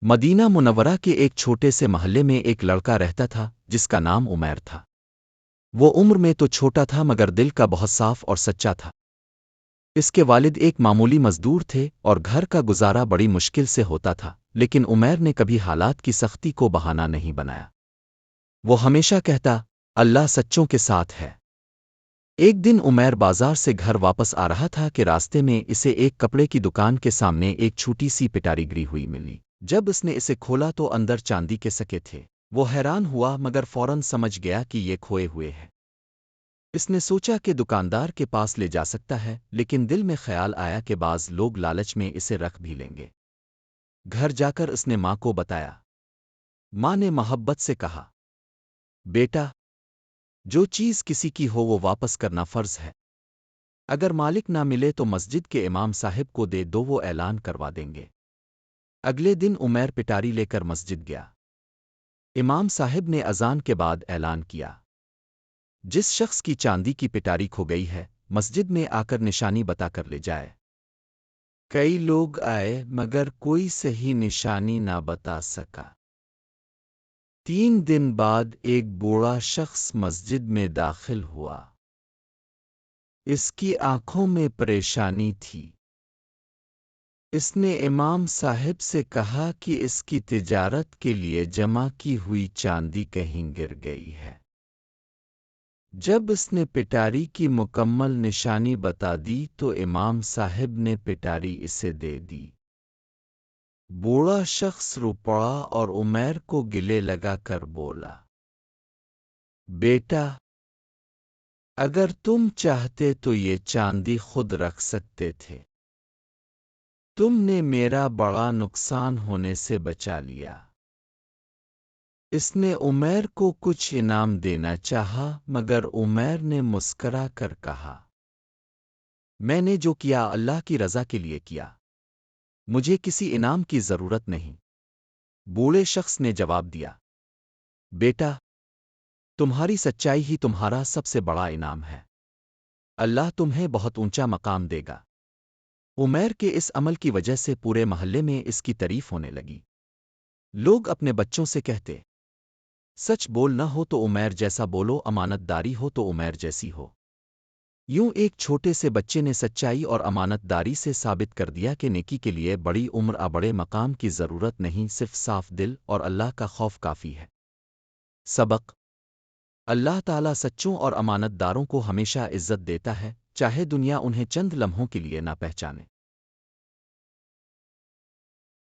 مدینہ منورہ کے ایک چھوٹے سے محلے میں ایک لڑکا رہتا تھا جس کا نام عمیر تھا۔ وہ عمر میں تو چھوٹا تھا مگر دل کا بہت صاف اور سچا تھا۔ اس کے والد ایک معمولی مزدور تھے اور گھر کا گزارا بڑی مشکل سے ہوتا تھا، لیکن عمیر نے کبھی حالات کی سختی کو بہانہ نہیں بنایا۔ وہ ہمیشہ کہتا، اللہ سچوں کے ساتھ ہے۔ ایک دن عمیر بازار سے گھر واپس آ رہا تھا کہ راستے میں اسے ایک کپڑے کی دکان کے سامنے ایک چھوٹی سی پٹاری گری ہوئی ملی۔ جب اس نے اسے کھولا تو اندر چاندی کے سکے تھے۔ وہ حیران ہوا مگر فوراً سمجھ گیا کہ یہ کھوئے ہوئے ہے۔ اس نے سوچا کہ دکاندار کے پاس لے جا سکتا ہے، لیکن دل میں خیال آیا کہ بعض لوگ لالچ میں اسے رکھ بھی لیں گے۔ گھر جا کر اس نے ماں کو بتایا۔ ماں نے محبت سے کہا، بیٹا، جو چیز کسی کی ہو وہ واپس کرنا فرض ہے۔ اگر مالک نہ ملے تو مسجد کے امام صاحب کو دے دو، وہ اعلان کروا دیں گے۔ اگلے دن عمیر پٹاری لے کر مسجد گیا۔ امام صاحب نے اذان کے بعد اعلان کیا، جس شخص کی چاندی کی پٹاری کھو گئی ہے مسجد میں آ کر نشانی بتا کر لے جائے۔ کئی لوگ آئے مگر کوئی صحیح نشانی نہ بتا سکا۔ 3 دن بعد ایک بوڑھا شخص مسجد میں داخل ہوا۔ اس کی آنکھوں میں پریشانی تھی۔ اس نے امام صاحب سے کہا کہ اس کی تجارت کے لیے جمع کی ہوئی چاندی کہیں گر گئی ہے۔ جب اس نے پٹاری کی مکمل نشانی بتا دی تو امام صاحب نے پٹاری اسے دے دی۔ بوڑھا شخص رو پڑا اور عمیر کو گلے لگا کر بولا، بیٹا، اگر تم چاہتے تو یہ چاندی خود رکھ سکتے تھے۔ تم نے میرا بڑا نقصان ہونے سے بچا لیا۔ اس نے عمیر کو کچھ انعام دینا چاہا مگر عمیر نے مسکرا کر کہا، میں نے جو کیا اللہ کی رضا کے لیے کیا، مجھے کسی انعام کی ضرورت نہیں۔ بوڑھے شخص نے جواب دیا، بیٹا، تمہاری سچائی ہی تمہارا سب سے بڑا انعام ہے۔ اللہ تمہیں بہت اونچا مقام دے گا۔ عمیر کے اس عمل کی وجہ سے پورے محلے میں اس کی تعریف ہونے لگی۔ لوگ اپنے بچوں سے کہتے، سچ بولنا ہو تو عمیر جیسا بولو، امانت داری ہو تو عمیر جیسی ہو۔ یوں ایک چھوٹے سے بچے نے سچائی اور امانت داری سے ثابت کر دیا کہ نیکی کے لیے بڑی عمر اور بڑے مقام کی ضرورت نہیں، صرف صاف دل اور اللہ کا خوف کافی ہے۔ سبق: اللہ تعالیٰ سچوں اور امانت داروں کو ہمیشہ عزت دیتا ہے، چاہے دنیا انہیں چند لمحوں کے لیے نہ پہچانے۔